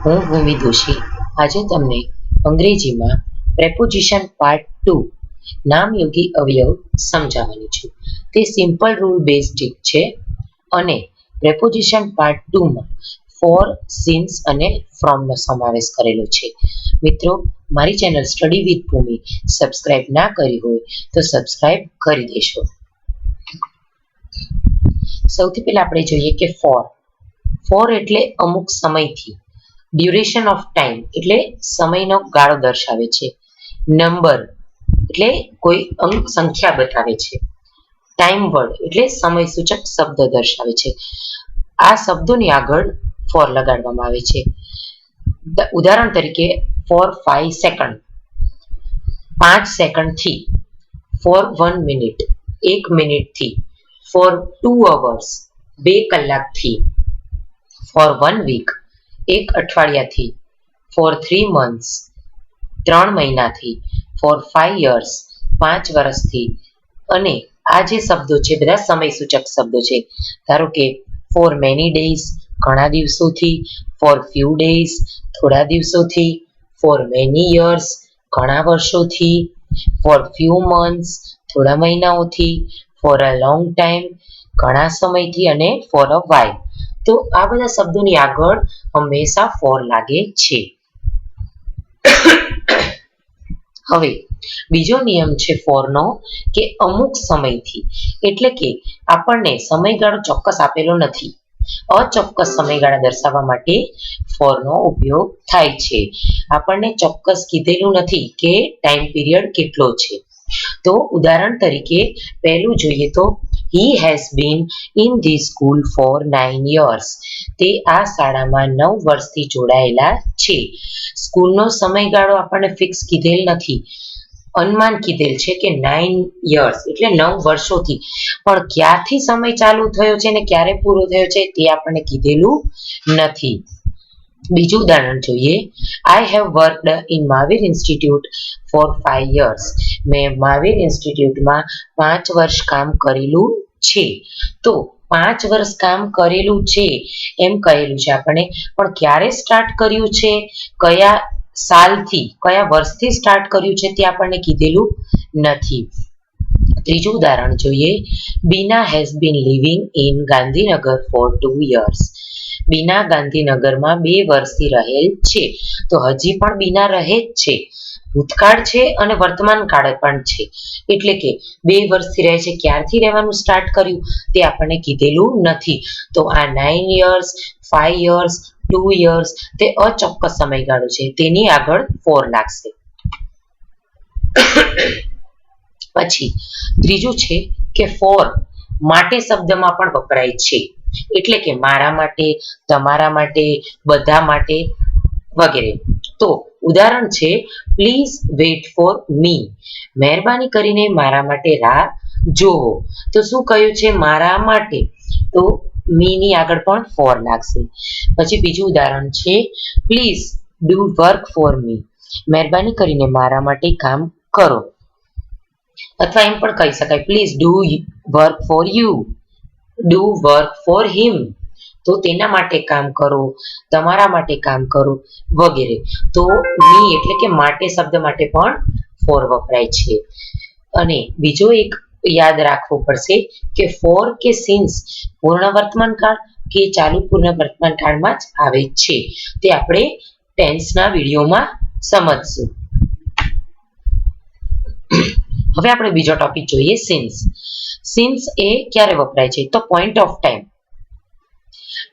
હું ભૂમિ દોશી આજે તમને અંગ્રેજીમાં પ્રેપોઝિશન પાર્ટ 2 નામયોગી અવયવ સમજાવવાની છું. તે સિમ્પલ રૂલ બેઝડ છે અને પ્રેપોઝિશન પાર્ટ 2માં ફોર, સિન્સ અને ફ્રોમનો સમાવેશ કરેલો છે. મિત્રો, મારી channel study with Bhumi subscribe ના કરી હોય તો સબસ્ક્રાઇબ કરી દેશો. સૌથી પહેલા આપણે જોઈએ કે ફોર એટલે અમુક સમયથી, ડ્યુરેશન ઓફ ટાઈમ એટલે સમયનો ગાળો દર્શાવે છે. નંબર એટલે કોઈ અંક સંખ્યા બતાવે છે. ટાઈમ વર્ડ એટલે સમય સૂચક શબ્દ દર્શાવે છે. આ શબ્દોની આગળ ફોર લગાડવામાં આવે છે. ઉદાહરણ તરીકે ફોર 5 સેકન્ડ, 5 સેકન્ડથી. ફોર 1 મિનિટ, 1 મિનિટથી. ફોર 2 અવર્સ, 2 કલાકથી. ફોર 1 વીક, 1 અઠવાડિયાથી. ફોર 3 મંથ્સ, 3 મહિનાથી. ફોર 5 યર્સ, 5 વર્ષથી. અને આ જે શબ્દો છે બધા સમય સૂચક શબ્દો છે. ધારો કે ફોર મેની ડેઝ, ઘણા દિવસોથી. ફોર ફ્યુ ડેઝ, થોડા દિવસોથી. ફોર મેની યર્સ, ઘણા વર્ષોથી. ફોર ફ્યુ મંથ્સ, થોડા મહિનાઓથી. ફોર અ લોંગ ટાઈમ, ઘણા સમયથી. અને ફોર અ વાઇલ. તો આ બધા શબ્દોની આગળ હંમેશા ફોર લાગે છે. હવે બીજો નિયમ છે ફોરનો કે અમુક સમયથી, એટલે કે આપણને સમયગાળો ચોક્કસ આપેલો નથી. અચોક્કસ સમયગાળા દર્શાવવા માટે ફોરનો ઉપયોગ થાય છે. આપણને ચોક્કસ કીધેલું નથી કે ટાઈમ પીરિયડ કેટલો છે. તો ઉદાહરણ તરીકે પહેલું જોઈએ તો he has been in the school four 9 years. તે આ શાળામાં 9 વર્ષથી જોડાયેલા છે. સ્કૂલનો સમયગાળો આપણને ફિક્સ કીધેલ નથી, અનુમાન કીધેલ છે કે 9 યર્સ એટલે 9 વર્ષોથી. પણ ક્યાંથી સમય ચાલુ થયો છે ને ક્યારે પૂરો થયો છે તે આપણને કીધેલું નથી. બીજું ઉદાહરણ જોઈએ. I have worked in Mahavir institute for 5 years. મેં મહાવીર ઇન્સ્ટિટ્યૂટમાં 5 વર્ષ કામ કરેલું છે. તો 5 વર્ષ કામ કરેલું છે એમ કહેલું છે આપણે, પણ ક્યારે સ્ટાર્ટ કર્યું છે, કયા સાલથી, કયા વર્ષથી સ્ટાર્ટ કર્યું છે તે આપણને કીધેલું નથી. ત્રીજું ઉદાહરણ જોઈએ. Bina has been living in Gandhinagar for 2 years. Bina ગાંધીનગરમાં 2 વર્ષથી રહેલ છે. તો હજી પણ બીના રહે જ છે. ભૂતકાળ છે અને વર્તમાન કાળ પણ છે. એટલે કે 2 વર્ષથી રહે છે, ક્યારથી રહેવાનું સ્ટાર્ટ કર્યું તે આપણને કીધેલું નથી. તો આ 9 યર્સ, 5 યર્સ, 2 યર્સ તે અચોક્કસ સમયગાળો છે, તેની આગળ ફોર લાગશે. પછી ત્રીજું છે કે ફોર માટે શબ્દમાં પણ વપરાય છે. એટલે કે મારા માટે, તમારા માટે, બધા માટે વગેરે. તો ઉદાહરણ છે પ્લીઝ વેઇટ ફોર મી. મહેરબાની કરીને મારા માટે રાહ જોવો. તો શું કહ્યું છે? મારા માટે. તો મી ની આગળ પણ ફોર લાગશે. પછી બીજું ઉદાહરણ છે please do work for me. મહેરબાની કરીને મારા માટે કામ કરો. અથવા એમ પણ કહી શકાય please do work for you, do work for him. તો તેના માટે કામ કરો, તમારા માટે કામ કરો વગેરે. તો મી એટલે કે માટે શબ્દ માટે પણ ફોર વપરાય છે. અને બીજો એક યાદ રાખવો પડશે કે ફોર કે સિન્સ પૂર્ણ વર્તમાન કાળ કે ચાલુ પૂર્ણ વર્તમાન કાળમાં જ આવે છે. તે આપણે ટેન્સના વિડીયોમાં સમજશું. હવે આપણે બીજો ટોપિક જોઈએ સિન્સ. સિન્સ એ ક્યારે વપરાય છે? તો પોઈન્ટ ઓફ ટાઈમ,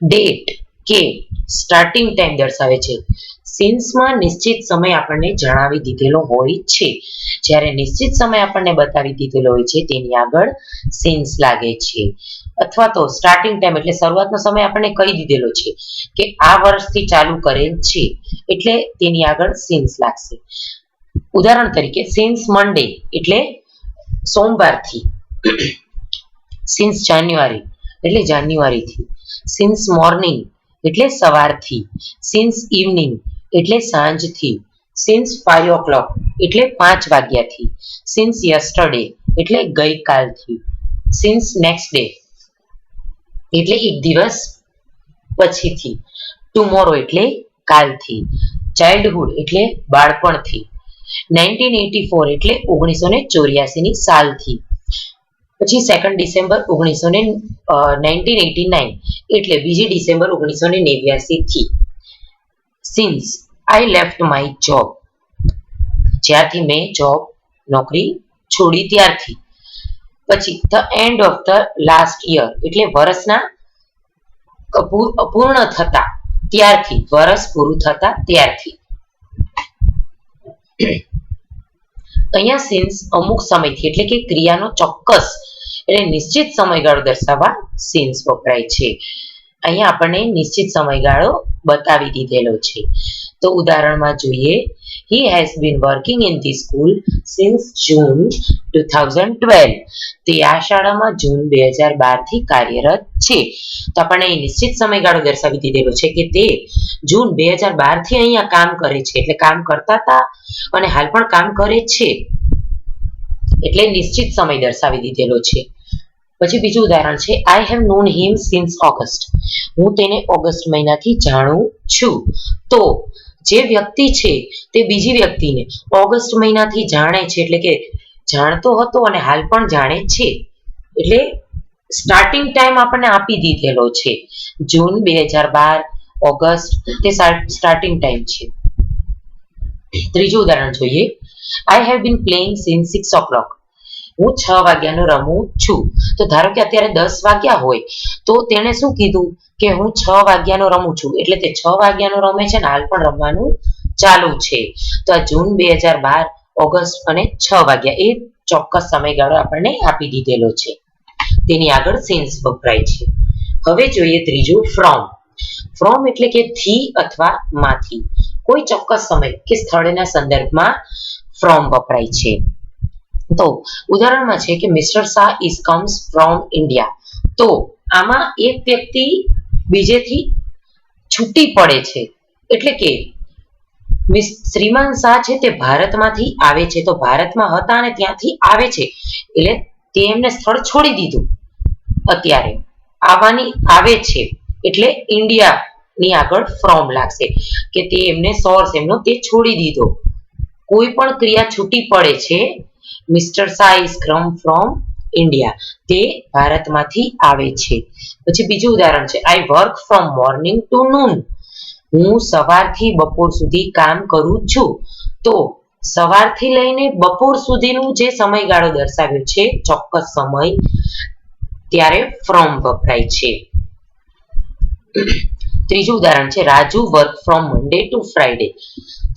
ડેટ કે સ્ટાર્ટિંગ ટાઈમ દર્શાવે છે. સિન્સમાં નિશ્ચિત સમય આપણને જણાવી દીધેલો હોય છે. જ્યારે નિશ્ચિત સમય આપણને બતાવી દીધેલો હોય છે તેની આગળ સિન્સ લાગે છે. અથવા તો સ્ટાર્ટિંગ ટાઈમ એટલે શરૂઆતનો સમય આપણને કહી દીધેલો છે કે આ વર્ષથી ચાલુ કરેલ છે, એટલે તેની આગળ સિન્સ લાગશે. ઉદાહરણ તરીકે સિન્સ મંડે એટલે સોમવારથી. સિન્સ જાન્યુઆરી એટલે જાન્યુઆરીથી. સિન્સ મોર્નિંગ એટલે સવારથી. સિન્સ ઇવનિંગ એટલે સાંજથી. સિન્સ 5 o'clock એટલે 5 વાગ્યાથી. સિન્સ યસ્ટરડે એટલે ગઈકાલથી. સિન્સ નેક્સ્ટ ડે એટલે એક દિવસ પછીથી. ટુમોરો એટલે કાલથી. ચાઇલ્ડહુડ એટલે બાળપણથી. 1984 એટલે 1984 ની સાલથી. પછી 2 ડિસેમ્બર 1989 એટલે 2 ડિસેમ્બર 1989 થી. Since I left my job, જ્યારથી મેં નોકરી છોડી ત્યારથી. પછી the end of the last year એટલે વર્ષના પૂર્ણ થતા ત્યારથી, વર્ષ પૂરું થતા ત્યારથી. અહીંયા સિન્સ અમુક સમયથી એટલે કે ક્રિયાનો ચોક્કસ એટલે નિશ્ચિત સમયગાળો દર્શાવવા સિન્સ વપરાય છે. અહીંયા આપણને નિશ્ચિત સમયગાળો બતાવી દીધેલો છે. તો ઉદાહરણમાં જોઈએ, he has been working in this school since June 2012. તે આ શાળામાં જૂન 2012 થી કાર્યરત છે. તો આપણને અહીં નિશ્ચિત સમયગાળો દર્શાવી દીધેલો છે કે તે જૂન 2012 થી અહીંયા કામ કરે છે, એટલે કામ કરતા હતા અને હાલ પણ કામ કરે છે, એટલે નિશ્ચિત સમય દર્શાવી દીધેલો છે. પછી બીજું ઉદાહરણ છે, I have known him since August. હું તેને ઓગસ્ટ મહિનાથી જાણું છું. તો જે વ્યક્તિ છે તે બીજી વ્યક્તિને ઓગસ્ટ મહિનાથી જાણે છે, એટલે કે જાણતો હતો અને હાલ પણ જાણે છે, એટલે સ્ટાર્ટિંગ ટાઈમ આપણને આપી દીધેલો છે. જૂન 2012, ઓગસ્ટ તે સ્ટાર્ટિંગ ટાઈમ છે. ત્રીજું ઉદાહરણ જોઈએ, I have been playing since 6 o'clock. હું 6 વાગ્યાનો રમું છું. તો ધારો કે અત્યારે 10 વાગ્યા હોય તો તેણે શું કીધું કે હું 6 વાગ્યાનો રમું છું, એટલે તે 6 વાગ્યાનો રમે છે ને હાલ પણ રમવાનું ચાલુ છે. તો આ જૂન 2012, ઓગસ્ટ અને 6 વાગ્યા એ ચોક્કસ સમયગાળો આપણને આપી દીધેલો છે. તેની આગળ સિન્સ વપરાય છે. હવે જોઈએ ત્રીજું, ફ્રોમ. ફ્રોમ એટલે કે થી અથવા માંથી. કોઈ ચોક્કસ સમય કે સ્થળના સંદર્ભમાં ફ્રોમ વપરાય છે. તો ઉદાહરણમાં છે કે mister Shah is comes from India. તો આમાં એક વ્યક્તિ બીજેથી છૂટી પડે છે, એટલે કે શ્રીમાન શાહ છે તે ભારતમાંથી આવે છે. તો ભારતમાં હતા અને ત્યાંથી આવે છે, એટલે તે એમને સ્થળ છોડી દીધું. અત્યારે આવે છે એટલે ઇન્ડિયાની આગળ ફ્રોમ લાગશે કે તે એમને સોર્સ એમનો તે છોડી દીધો. કોઈ પણ ક્રિયા છૂટી પડે છે. Mister Shah is come from India, તે ભારતમાંથી આવે છે. પછી બીજું ઉદાહરણ છે, I work from morning to noon. હું સવારથી બપોર સુધી કામ કરું છું. તો સવારથી લઈને બપોર સુધીનું જે સમયગાળો દર્શાવ્યો છે, ચોક્કસ સમય, ત્યારે ફ્રોમ વપરાય છે. ત્રીજું ઉદાહરણ છે, Raju work from Monday to Friday.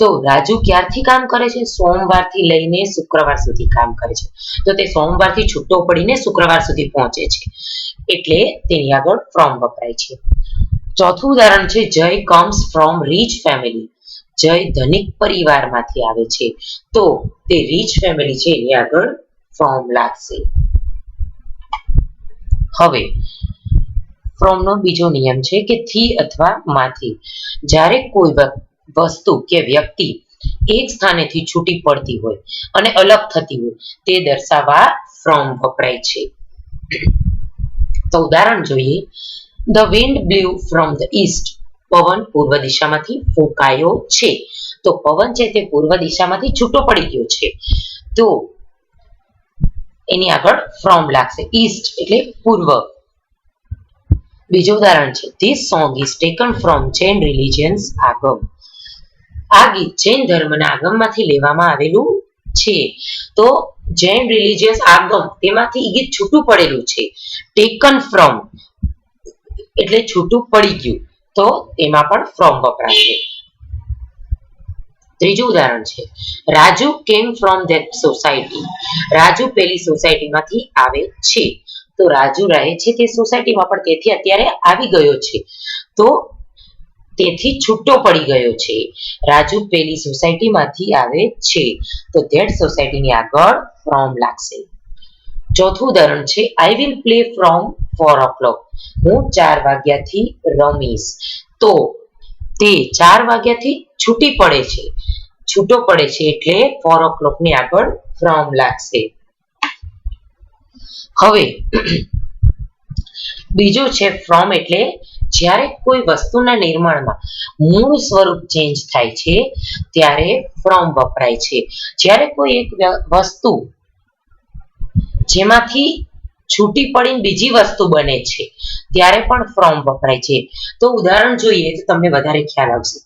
તો રાજુ ક્યારથી કામ કરે છે? સોમવારથી લઈને શુક્રવાર સુધી કામ કરે છે. તો તે સોમવારથી છૂટો પડીને શુક્રવાર સુધી પહોંચે છે, એટલે તેની આગળ ફ્રોમ વપરાય છે. ચોથું ઉદાહરણ છે, જય કમ્સ ફ્રોમ રીચ ફેમિલી. જય ધનિક પરિવારમાંથી આવે છે. તો તે રીચ ફેમિલી છે, એની આગળ ફ્રોમ લાગશે. હવે ફ્રોમનો બીજો નિયમ છે કે થી અથવા માંથી. જ્યારે કોઈ વસ્તુ કે વ્યક્તિ એક સ્થાનેથી છૂટી પડતી હોય અને અલગ થતી હોય તે દર્શાવવા ફ્રોમ વપરાય છે. તો ઉદાહરણ જોઈએ, the wind blue from the East. પવન પૂર્વ દિશામાંથી ફૂંકાયો છે. તો પવન છે તે પૂર્વ દિશામાંથી છૂટો પડી ગયો છે, તો એની આગળ ફ્રોમ લાગશે. ઈસ્ટ એટલે પૂર્વ. બીજું ઉદાહરણ છે, this song is taken from Jain religions Agam. આ ગીત જૈન ધર્મના આગમમાંથી લેવામાં આવેલું છે. તો જૈન રિલિજિયસ આગમ તેમાંથી ગીત છૂટું પડેલું છે. ટેકન ફ્રોમ એટલે છૂટું પડી ગયું, તો એમાં પણ ફ્રોમ વપરાશે. ત્રીજું ઉદાહરણ છે, Raju came from that society. Raju પેલી સોસાયટીમાંથી આવે છે. તો રાજુ રહે છે તે સોસાયટીમાં, પણ તેથી અત્યારે આવી ગયો છે, તો તેથી છૂટો પડી ગયો છે. રાજુ પેલી સોસાયટીમાંથી આવે છે, તો ધેટ સોસાયટીની આગળ ફ્રોમ લાગશે. ચોથું ઉદાહરણ છે, I will play from 4 o'clock. હું 4 વાગ્યાથી રમીશ. તો તે 4 વાગ્યાથી છૂટો પડે છે, એટલે 4 o'clock ની આગળ ફ્રોમ લાગશે. હવે બીજું છે ફ્રોમ એટલે જ્યારે કોઈ વસ્તુના નિર્માણમાં મૂળ સ્વરૂપ ચેન્જ થાય છે ત્યારે ફ્રોમ વપરાય છે. જ્યારે કોઈ એક વસ્તુ જેમાંથી છૂટી પડીને બીજી વસ્તુ બને છે ત્યારે પણ ફ્રોમ વપરાય છે. તો ઉદાહરણ જોઈએ તો તમને વધારે ખ્યાલ આવશે.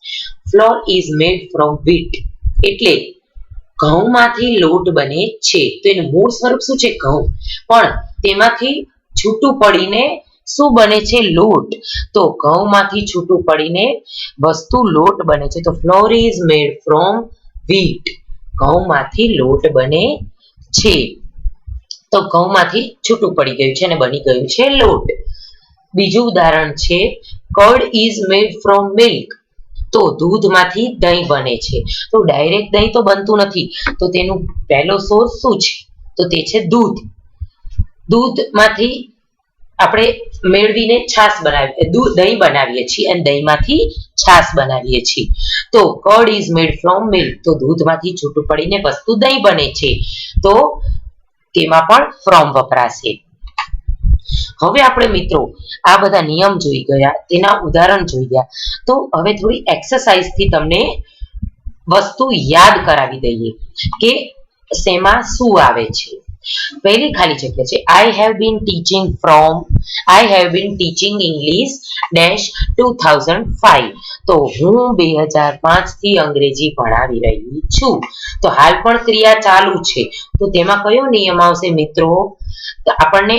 Floor is made from wheat, એટલે ઘઉંમાંથી લોટ બને છે. તો એનું મૂળ સ્વરૂપ શું છે? ઘઉં, પણ તેમાંથી છૂટું પડીને શું બને છે? લોટ. તો ઘઉંમાંથી છૂટું પડીને વસ્તુ લોટ બને છે. તો flour is made from wheat, ઘઉંમાંથી લોટ બને છે. તો ઘઉંમાંથી છૂટું પડી ગયું છે અને બની ગયું છે લોટ. બીજું ઉદાહરણ છે, curd is made from milk, તો દૂધમાંથી દહીં બને છે. તો ડાયરેક્ટ દહીં તો બનતું નથી, તો તેનું પહેલો સોર્સ શું છે? તો તે છે દૂધ. દૂધમાંથી આપણે મેળવીને છાશ બનાવીએ, દહીં બનાવીએ છીએ અને દહીંમાંથી છાશ બનાવીએ છીએ. તો curd is made from milk, તો દૂધમાંથી છૂટું પડીને વસ્તુ દહીં બને છે. તો તેમાં પણ ફ્રોમ વપરાશે. હવે આપણે મિત્રો આ બધા નિયમ જોઈ ગયા, તેના ઉદાહરણ જોઈ ગયા. તો હવે થોડી એક્સરસાઇઝથી તમને વસ્તુ યાદ કરાવી દઈએ કે શેમાં શું આવે છે. પહેલી ખાલી જગ્યા છે, I have been teaching English dash 2005. તો હું 2005 થી અંગ્રેજી ભણાવી રહી છું. તો હાલ પણ ક્રિયા ચાલુ છે. તો તેમાં કયો નિયમ આવશે મિત્રો? તો આપણને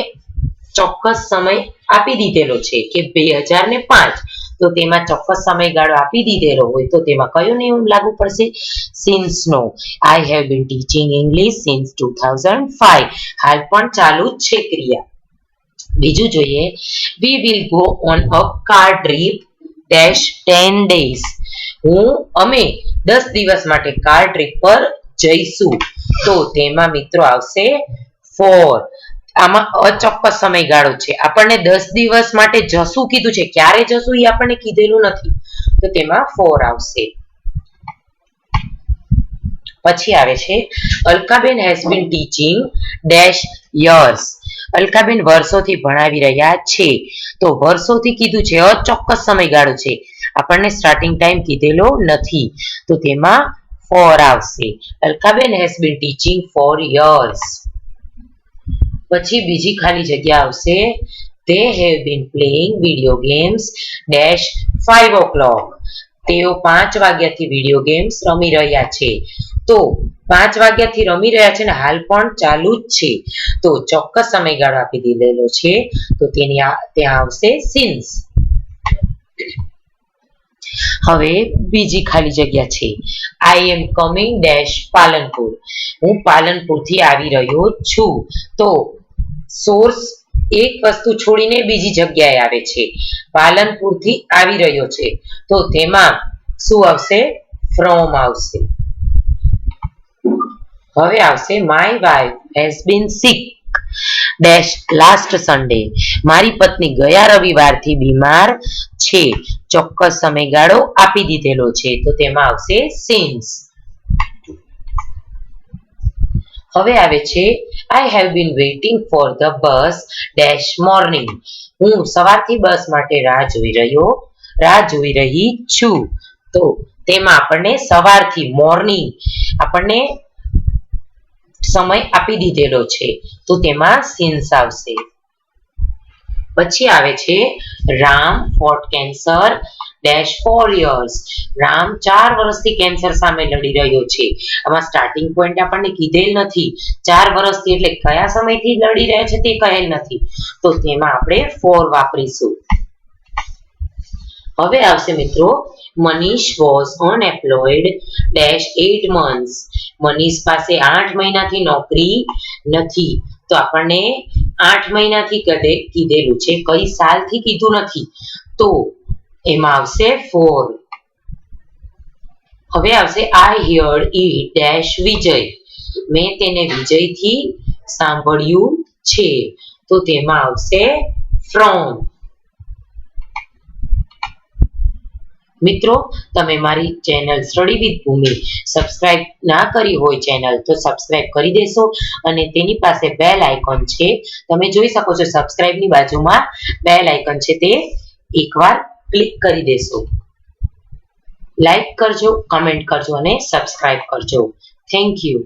ચોક્કસ સમય આપી દીધેલો છે કે 2005, તો તેમાં ચોક્કસ સમયગાળો આપી દીધેલો હોય તો તેમાં કયો નિયમ લાગુ પડશે? સિન્સ નો. I have been teaching English since 2005, હાલ પણ ચાલુ જ છે ક્રિયા. બીજું જોઈએ, we will go on a car trip dash 10 days. અમે 10 દિવસ માટે કાર ટ્રીપ પર જઈશું. તો તેમાં મિત્રો આવશે ફોર. આમાં અચોક્કસ સમયગાળો છે, આપણને 10 દિવસ માટે જશું કીધું છે, ક્યારે જશું એ આપણને કીધેલું નથી, તો તેમાં ફોર આવશે. પછી આવે છે, Alkaben has been teaching dash years. Alkaben વર્ષોથી ભણાવી રહ્યા છે. તો વર્ષોથી કીધું છે, અચોક્કસ સમયગાળો છે, આપણને સ્ટાર્ટિંગ ટાઈમ કીધેલો નથી, તો તેમાં ફોર આવશે. Alkaben has been teaching for years. પછી બીજી ખાલી જગ્યા આવશે, they have been playing video games dash 5 o'clock. તેઓ 5 વાગ્યાથી વિડીયો ગેમ્સ રમી રહ્યા છે. તો 5 વાગ્યાથી રમી રહ્યા છે ને હાલ પણ ચાલુ જ છે, તો ચોક્કસ સમયગાળો આપી દીધેલો છે, તો ત્યાં આવશે સિન્સ. હવે બીજી ખાલી જગ્યા છે, આઈ એમ કમિંગ ડેશ પાલનપુર. હું પાલનપુરથી આવી રહ્યો છું. તો સોર્સ એક વસ્તુ છોડીને બીજી જગ્યાએ આવે છે, પાલનપુરથી આવી રહ્યો છે, તો તેમાં શું આવશે? ફ્રોમ આવશે. હવે આવશે, my wife has been sick dash last Sunday. મારી પત્ની ગયા રવિવારથી બીમાર છે. ચોક્કસ સમયગાળો આપી દીધેલો છે, તો તેમાં આવશે સિન્સ. હવે આવે છે, I have been waiting for the bus dash morning. હું સવારથી બસ માટે રાહ જોઈ રહી છું. તો તેમાં આપણને સવારથી મોર્નિંગ આપણને સમય આપી દીધેલો છે, તો તેમાં સિન્સ આવશે. પછી આવે છે, રામ ફોટ કેન્સર ડેશ 4 years. રામ 4 વર્ષથી કેન્સર સામે લડી રહ્યો છે. આમાં સ્ટાર્ટિંગ પોઈન્ટ આપણને કીધેલ નથી, 4 વર્ષથી એટલે કયા સમયથી લડી રહ્યો છે તે કહેલ નથી, તો તેમાં આપણે ફોર વાપરીશું. હવે આવશે મિત્રો, Manish was unemployed dash 8 months. Manish પાસે 8 મહિનાથી નોકરી નથી. તો આપણને 8 મહિનાથી કીધેલું છે, કઈ સાલથી કીધું નથી, તો એમાં આવશે ફોર. હવે આવશે, આઈ હિયર્ડ ઇટ ડેશ વિજય. મેં તેને વિજયથી સાંભળ્યું છે, તો તેમાં આવશે ફ્રોમ. મિત્રો, તમે મારી channel study with Bhumi subscribe ના કરી હોય ચેનલ, તો સબસ્ક્રાઇબ કરી દેશો અને તેની પાસે બેલ આઇકોન છે, તમે જોઈ શકો છો સબસ્ક્રાઇબની બાજુમાં બેલ આઇકોન છે, તે એકવાર ક્લિક કરી દેશો. લાઈક કરજો, કમેન્ટ કરજો અને સબસ્ક્રાઇબ કરજો. Thank you.